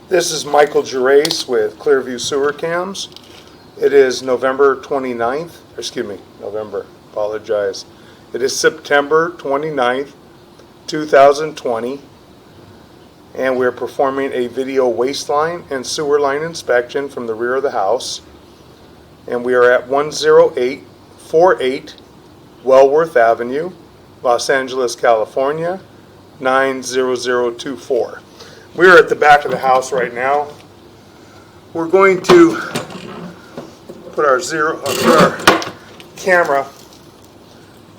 This is Michael Gerace with Clearview Sewer Cams. It is November 29th, apologize. It is September 29th, 2020, and we're performing a video waste line and sewer line inspection from the rear of the house. And we are at 10848 Wellworth Avenue, Los Angeles, California, 90024. We're at the back of the house right now. We're going to put our camera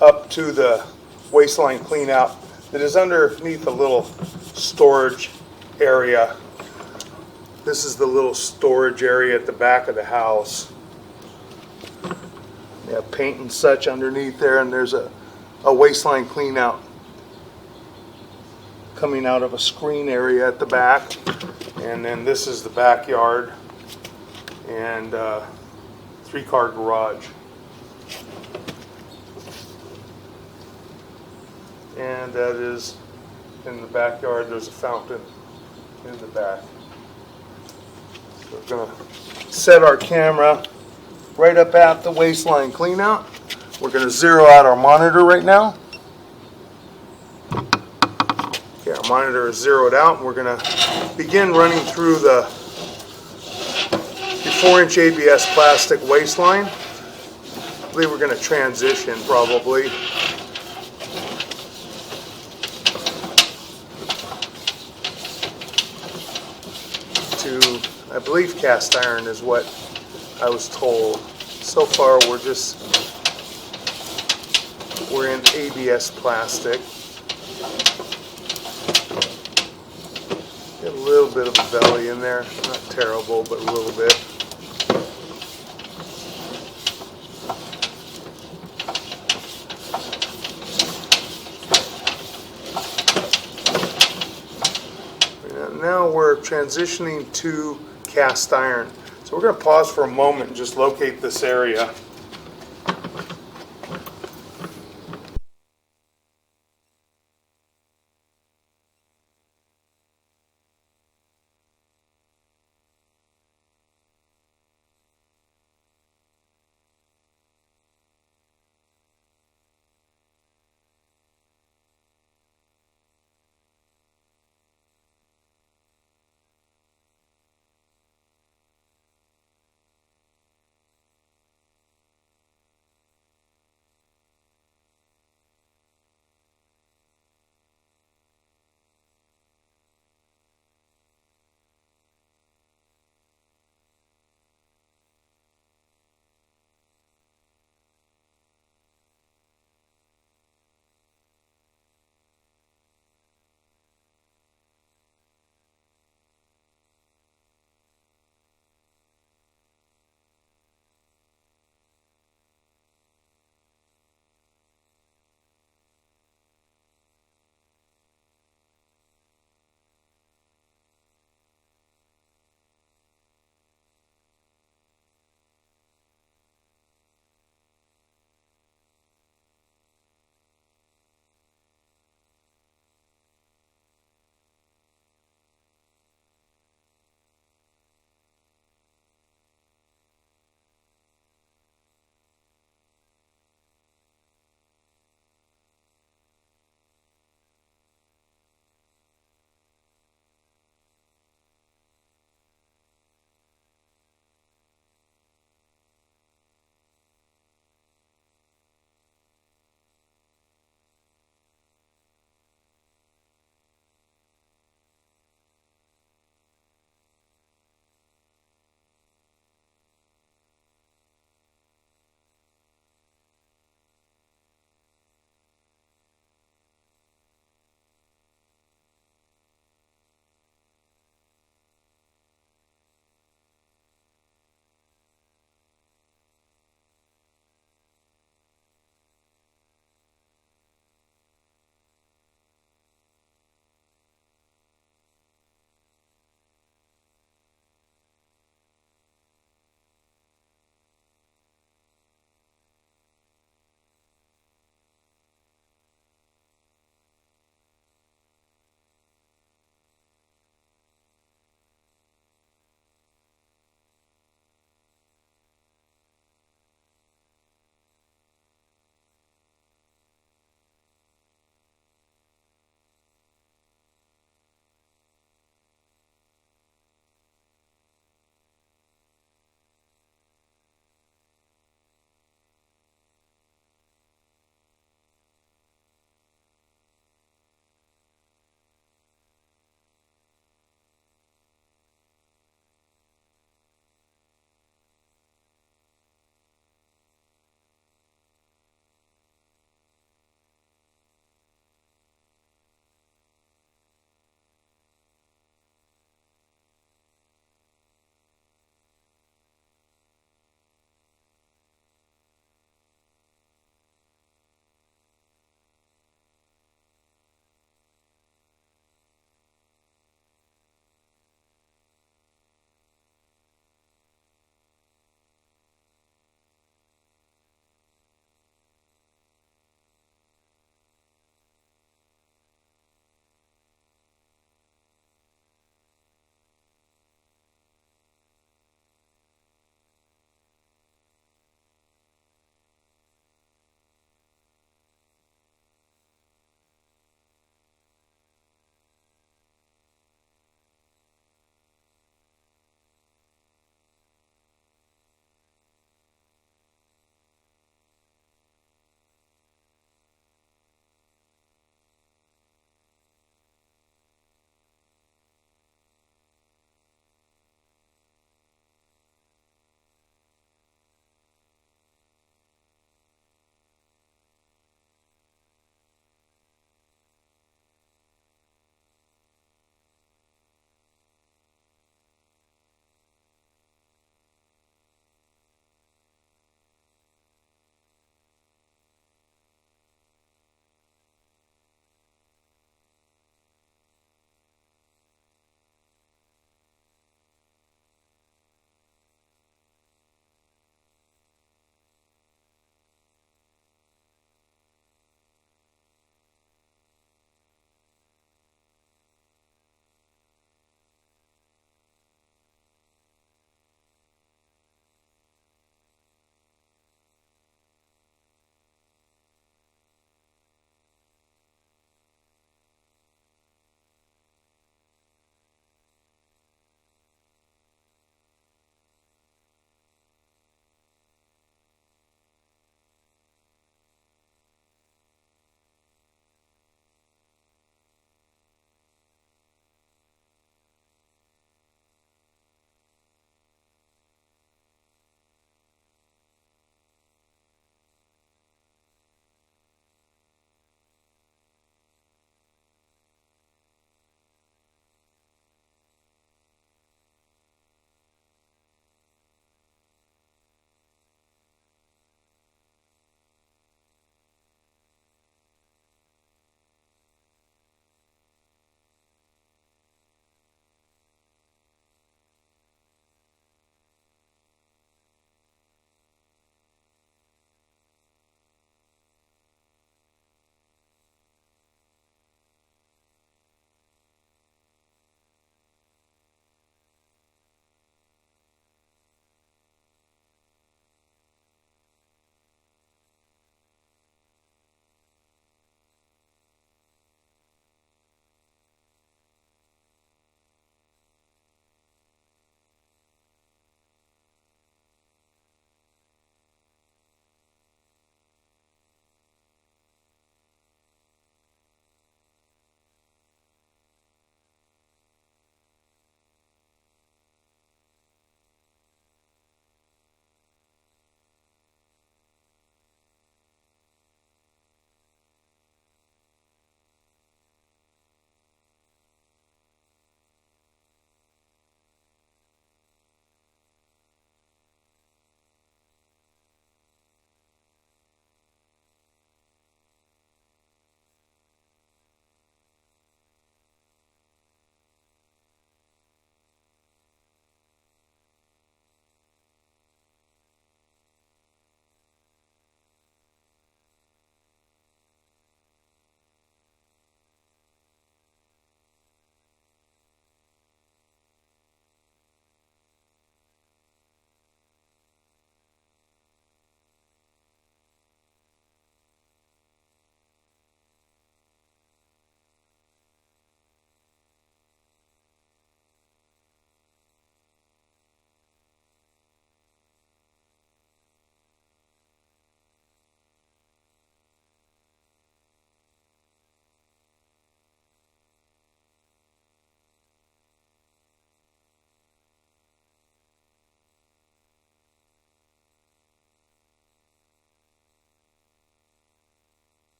up to the waistline cleanout that is underneath a little storage area. This is the little storage area at the back of the house. We have paint and such underneath there, and there's a waistline cleanout coming out of a screen area at the back. And then this is the backyard and 3-car garage. And that is in the backyard. There's a fountain in the back. So we're going to set our camera right up at the waistline cleanout. We're going to zero out our monitor right now. Okay, our monitor is zeroed out, and we're going to begin running through the 4-inch ABS plastic waistline. I believe we're going to transition probably. To, I believe cast iron is what I was told. So far we're in ABS plastic. Get a little bit of a belly in there, not terrible, but a little bit. And now we're transitioning to cast iron. So we're going to pause for a moment and just locate this area.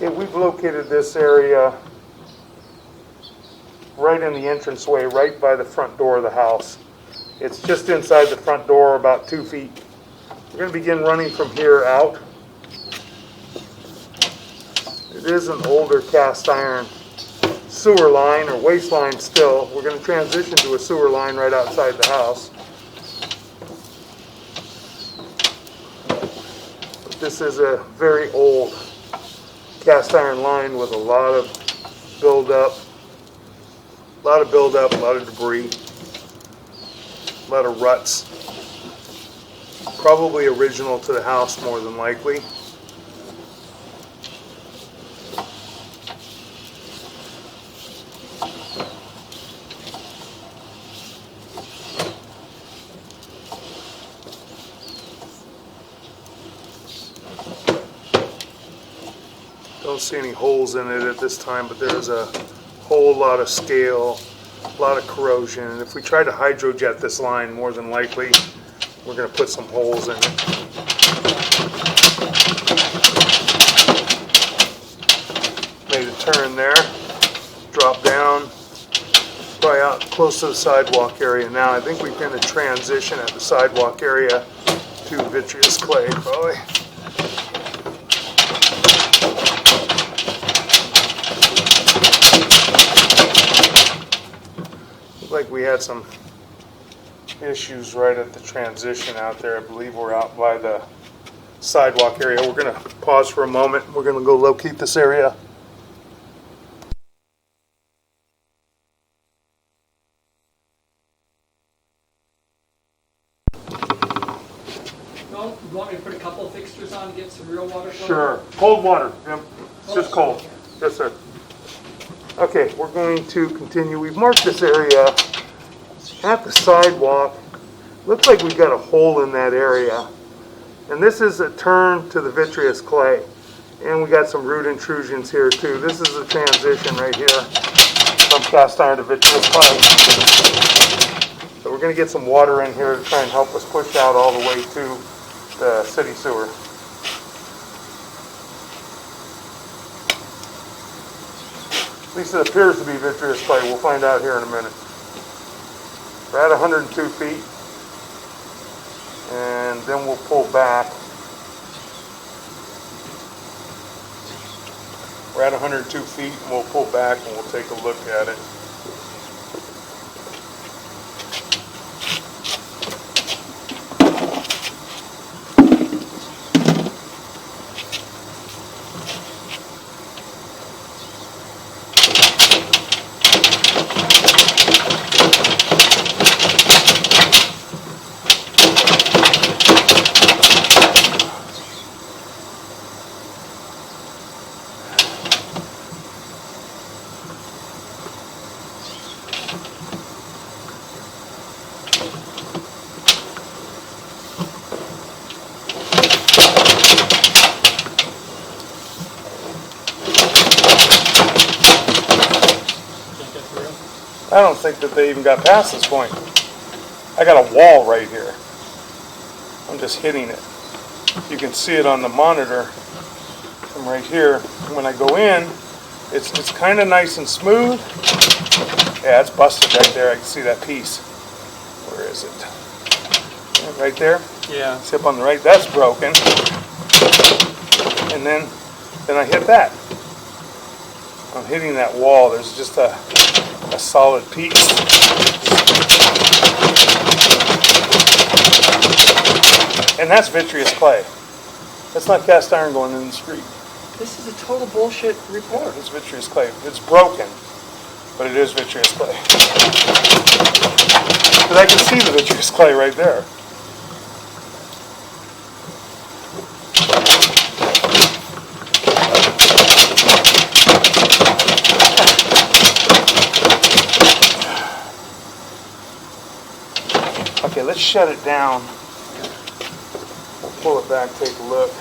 Okay, we've located this area right in the entranceway, right by the front door of the house. It's just inside the front door, about 2 feet. We're going to begin running from here out. It is an older cast iron sewer line, or waste line still. We're going to transition to a sewer line right outside the house. But this is a very old cast iron line with a lot of buildup, a lot of debris, a lot of ruts. Probably original to the house, more than likely. Don't see any holes in it at this time, but there's a whole lot of scale, a lot of corrosion. And if we try to hydrojet this line, more than likely, we're going to put some holes in it. Made a turn there, drop down, probably out close to the sidewalk area. Now I think we're going to transition at the sidewalk area to vitreous clay, probably. Like we had some issues right at the transition out there. I believe we're out by the sidewalk area. We're going to pause for a moment. We're going to go locate this area. No, you want me to put a couple of fixtures on to get some real water flow? Sure. Cold water, Jim. It's just cold. Yes, sir. Okay, we're going to continue. We've marked this area at the sidewalk. Looks like we've got a hole in that area. And this is a turn to the vitreous clay. And we got some root intrusions here too. This is a transition right here from cast iron to vitreous clay. So we're going to get some water in here to try and help us push out all the way to the city sewer. At least it appears to be vitreous clay. We'll find out here in a minute. We're at 102 feet, and then we'll pull back. We're at 102 feet, and we'll pull back and we'll take a look at it. I don't think that they even got past this point. I got a wall right here. I'm just hitting it. You can see it on the monitor from right here. When I go in, it's kind of nice and smooth. Yeah, it's busted right there. I can see that piece. Where is it? Yeah, right there? Yeah. It's up on the right. That's broken. And then I hit that. I'm hitting that wall. There's just a solid piece. And that's vitreous clay. That's not cast iron going in the street. This is a total bullshit report. It's vitreous clay. It's broken, but it is vitreous clay. But I can see the vitreous clay right there. Okay, let's shut it down. We'll pull it back, take a look.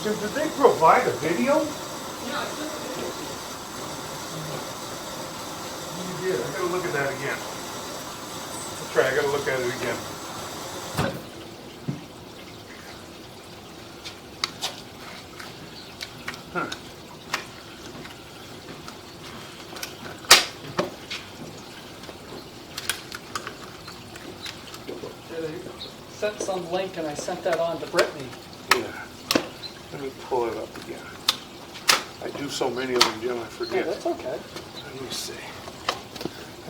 Did they provide a video? Yeah, I took a video. did. I gotta look at that again. That's right, I gotta look at it again. Huh. Sent some link and I sent that on to Brittany. Yeah. Let me pull it up again. I do so many of them, Jim, I Yeah, forget. that's okay. Let me see.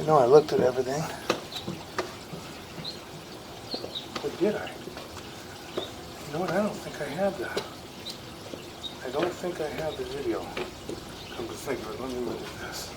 I know I looked at everything. But did I? You know what? I don't think I have that. I don't think I have the video. Come to think of it, let me look at this.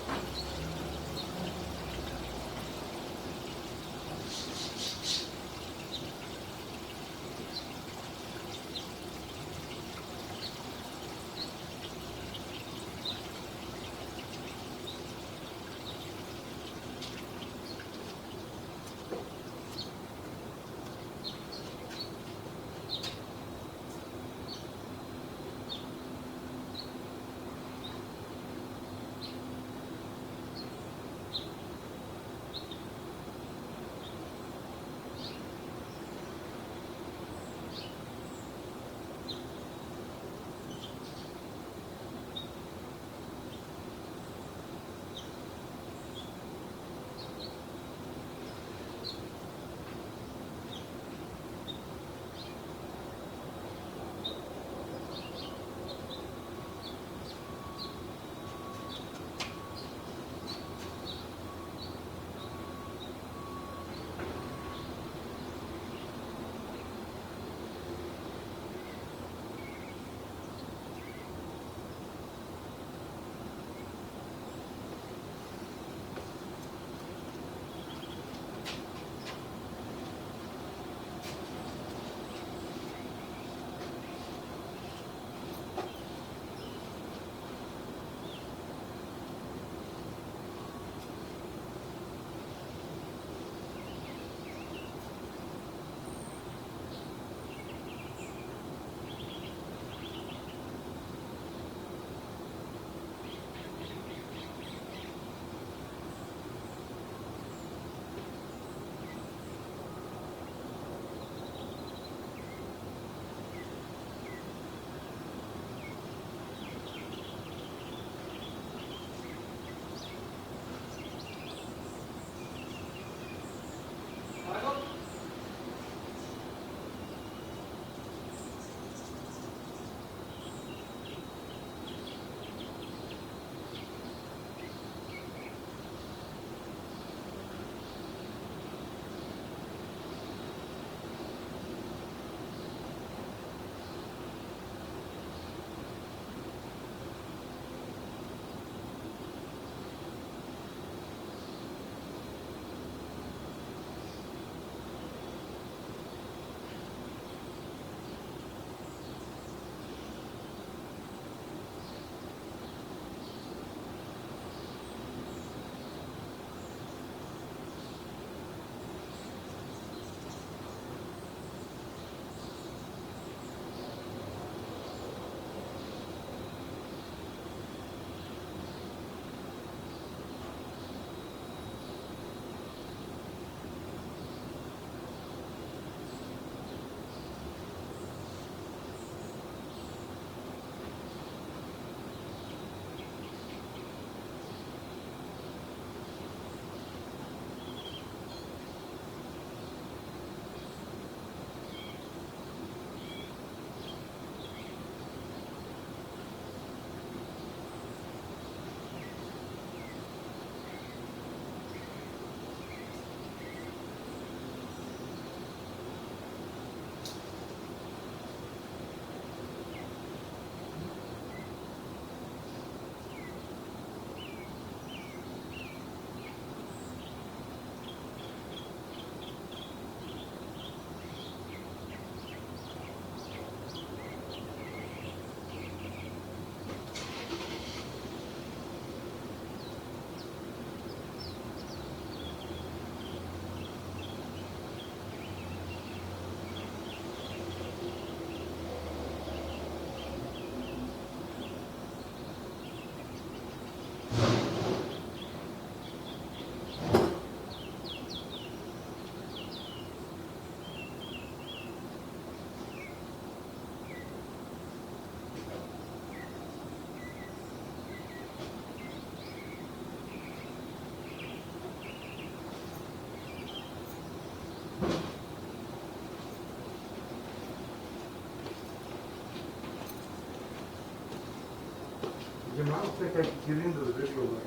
Jim, I don't think I could get into the video link.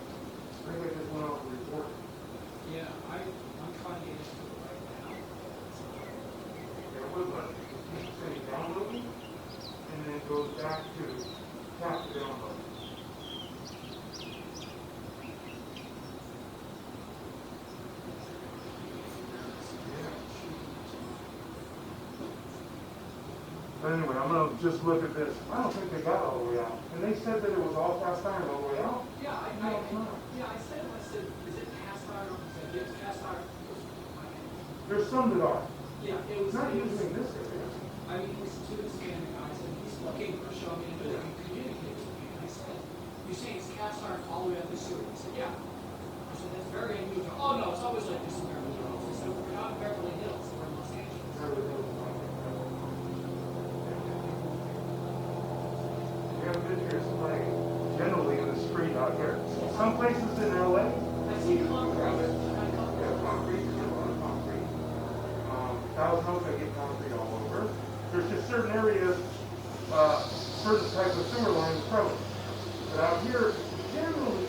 I think I just went off the report. Yeah, I'm trying to get into it right now. Yeah, it was like, you say downloading, and then it goes back to tap to download. But anyway, I'm gonna just look at this. I don't think they got all the way out. And they said that it was all cast iron all the way out. Yeah, I said, is it cast iron? I said, yes, cast iron. There's some that are. Yeah, it was. Not using this area. I mean, he was to the scanning guy, said, he's looking for showing me that he communicates with me. And I said, you say it's cast iron all the way up the sewer? He said, yeah. I said, that's very unusual. Oh, no, it's always like this in Beverly Hills. I said, we're not in Beverly Hills, we're in Los Angeles. We have pictures like generally in the street out here. Some places in LA. I see concrete. Yeah, concrete, there's a lot of concrete. Thousand Oaks, I get concrete all over. There's just certain areas, certain type of sewer line is prevalent. But out here, generally,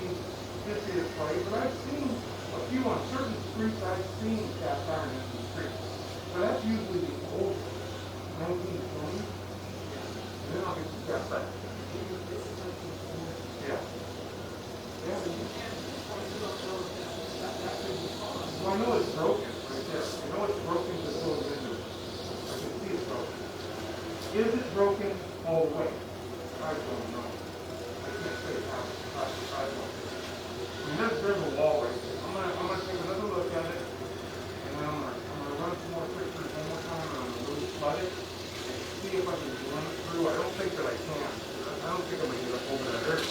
this is clay, but I've seen a few on certain streets, I've seen cast iron in the streets. But that's usually the old 1920s. And then I'll get some cast iron. Yeah. Yeah. Well, I know it's broken right there. I know it's broken to go into it. I can see it's broken. Is it broken all the way? I don't know. I can't say how. I don't know. I mean, there's a wall right there. I'm gonna take another look at it, and then I'm gonna run some more pictures one more time, and I'm gonna really flood it, and see if I can run it through. I don't think that I can. I don't think I'm gonna get up over that area.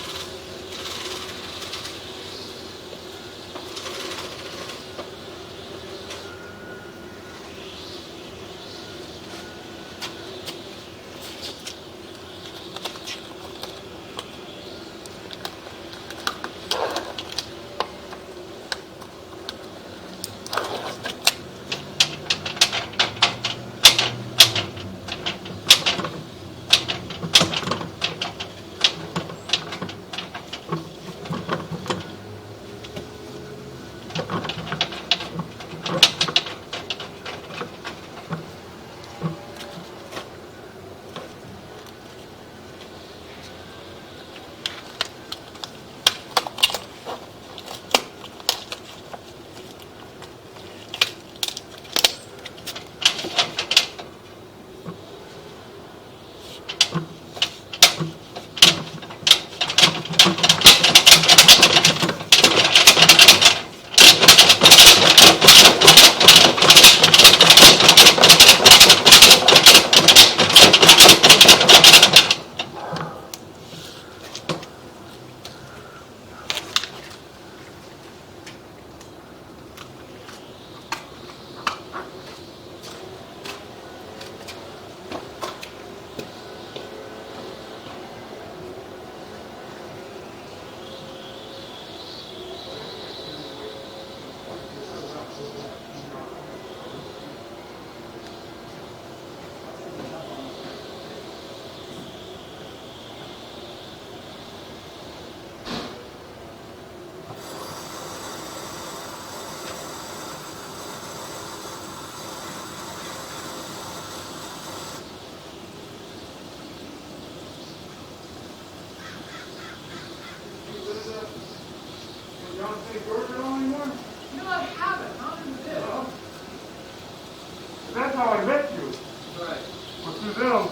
That's how I met you. Right. Was through them.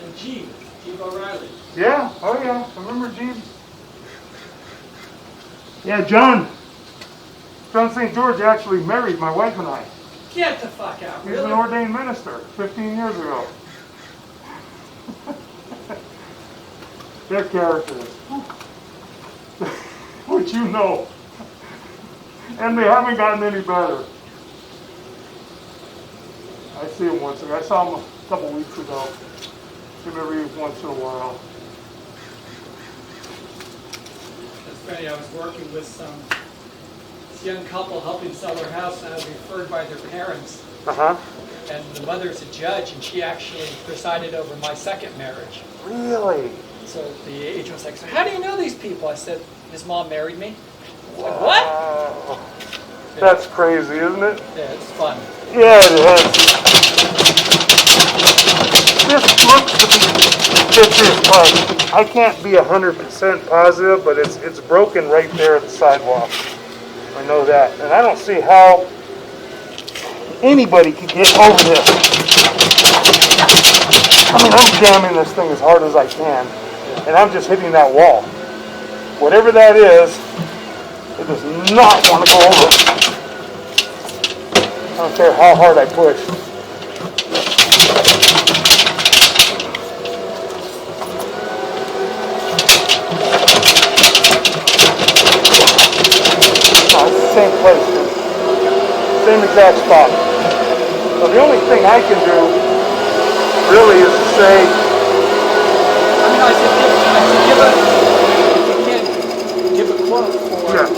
And Jeeve O'Reilly. Yeah, oh yeah, I remember Jeeve. Yeah, John St. George actually married my wife and I. Get the fuck out, He's really? an ordained minister 15 years ago. Their characters. Which you know. And they haven't gotten any better. I see him once. I saw him a couple weeks ago. See him every once in a while. It's funny, I was working with this young couple helping sell their house, and I was referred by their parents. Uh-huh. And the mother's a judge, and she actually presided over my second marriage. Really? So the agent was like, so how do you know these people? I said, his mom married me. Like, what? That's crazy, isn't it? Yeah, it's fun. Yeah, it is. This looks to be vitreous clay. I can't be 100% positive, but it's broken right there at the sidewalk. I know that. And I don't see how anybody could get over this. I mean, I'm jamming this thing as hard as I can, and I'm just hitting that wall. Whatever that is, it does not want to go over. I don't care how hard I push. No, it's the same place, same exact spot. So the only thing I can do really is to say, I mean, I said, give a quote for, yeah,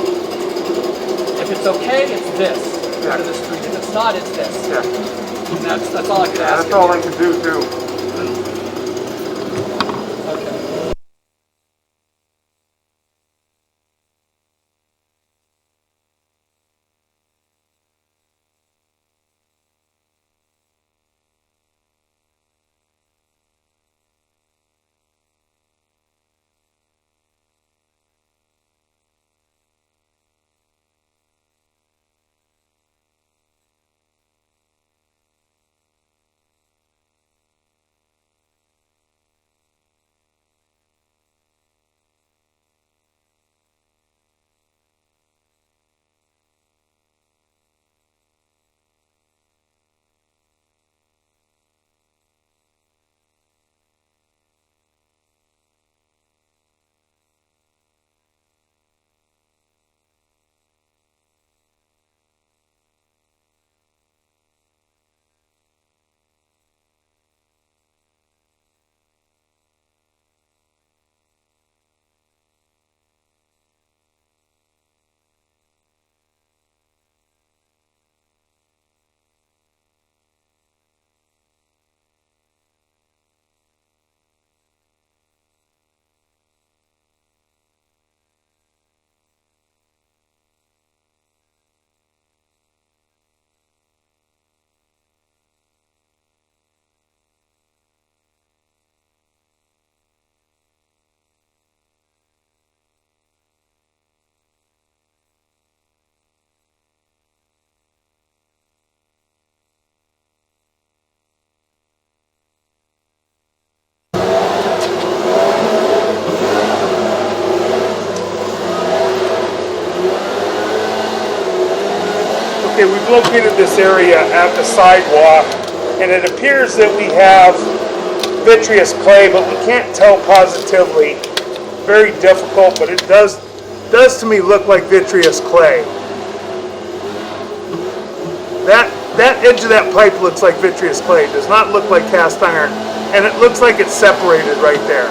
if it's okay, it's this, Yeah. out of the street. If it's not, it's this. yeah, And that's all I could ask that's him. all I can do too. Okay. Okay, we've located this area at the sidewalk, and it appears that we have vitreous clay, but we can't tell positively. Very difficult, but it does to me look like vitreous clay. That edge of that pipe looks like vitreous clay. It does not look like cast iron, and it looks like it's separated right there.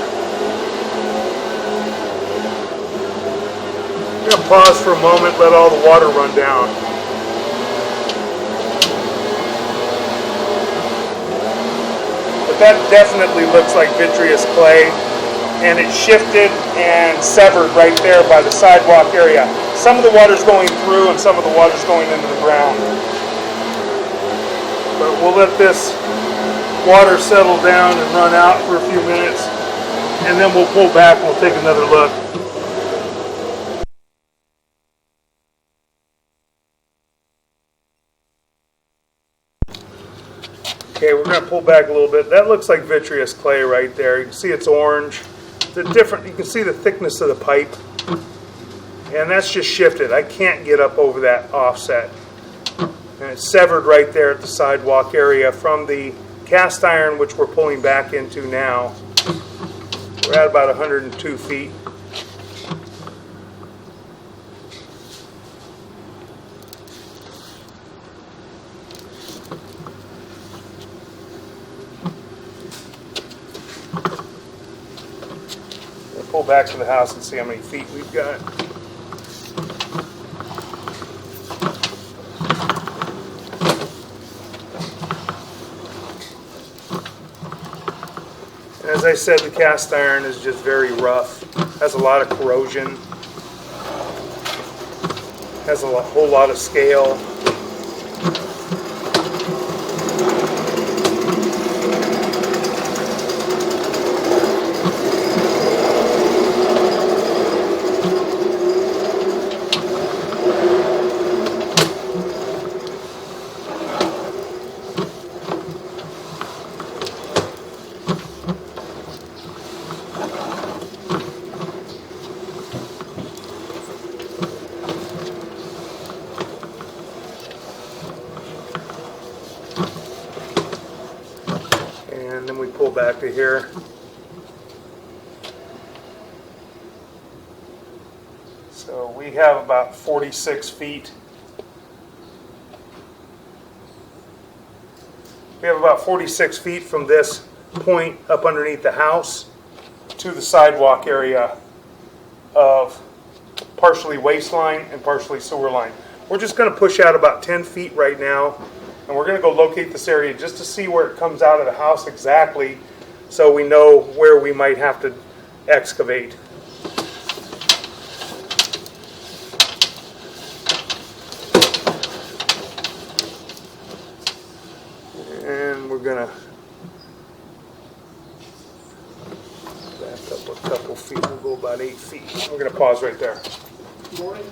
I'm going to pause for a moment, let all the water run down. But that definitely looks like vitreous clay, and it shifted and severed right there by the sidewalk area. Some of the water's going through and some of the water's going into the ground. But we'll let this water settle down and run out for a few minutes, and then we'll pull back and we'll take another look. Okay, we're going to pull back a little bit. That looks like vitreous clay right there. You can see it's orange. You can see the thickness of the pipe. And that's just shifted. I can't get up over that offset. And it's severed right there at the sidewalk area from the cast iron, which we're pulling back into now. We're at about 102 feet. Pull back to the house and see how many feet we've got. And as As I said, the cast iron is just very rough, has a lot of corrosion, has a whole lot of scale. And then we pull back to here. So we have about 46 feet. We have about 46 feet from this point up underneath the house to the sidewalk area of partially waste line and partially sewer line. We're just going to push out about 10 feet right now, and we're going to go locate this area just to see where it comes out of the house exactly, so we know where we might have to excavate. And we're going to back up a couple feet. We'll go about 8 feet. We're going to pause right there. Morning.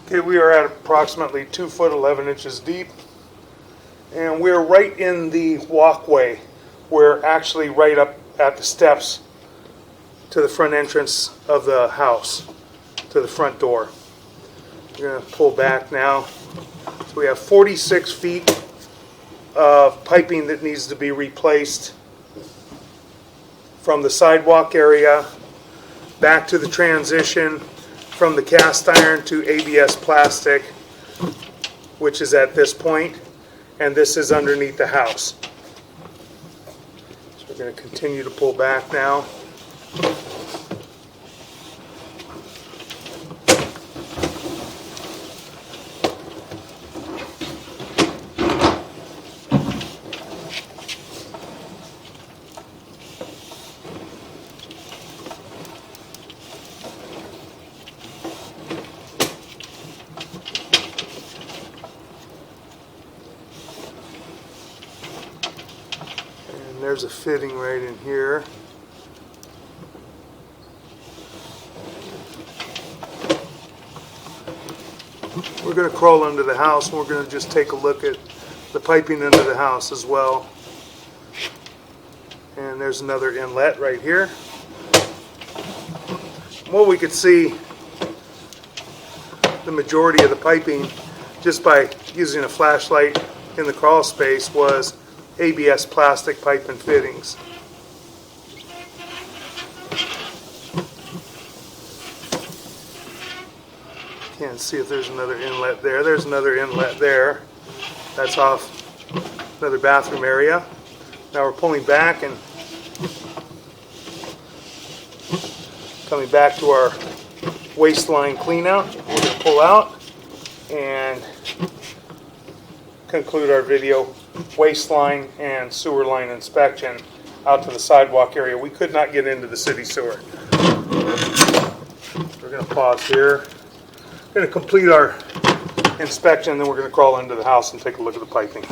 Okay, we are at approximately 2 foot 11 inches deep, and we're right in the walkway. We're actually right up at the steps to the front entrance of the house, to the front door. We're going to pull back now. So we have 46 feet of piping that needs to be replaced from the sidewalk area back to the transition from the cast iron to ABS plastic, which is at this point, and this is underneath the house. So we're going to continue to pull back now. And there's a fitting right in here. We're going to crawl under the house and we're going to just take a look at the piping under the house as well. And there's another inlet right here. Well, we could see the majority of the piping just by using a flashlight in the crawl space was ABS plastic pipe and fittings. Can't see if there's another inlet there. There's another inlet there. That's off another bathroom area. Now we're pulling back and coming back to our waistline cleanout. We're going to pull out and conclude our video waistline and sewer line inspection out to the sidewalk area. We could not get into the city sewer. We're going to pause here. We're going to complete our inspection, then we're going to crawl into the house and take a look at the piping.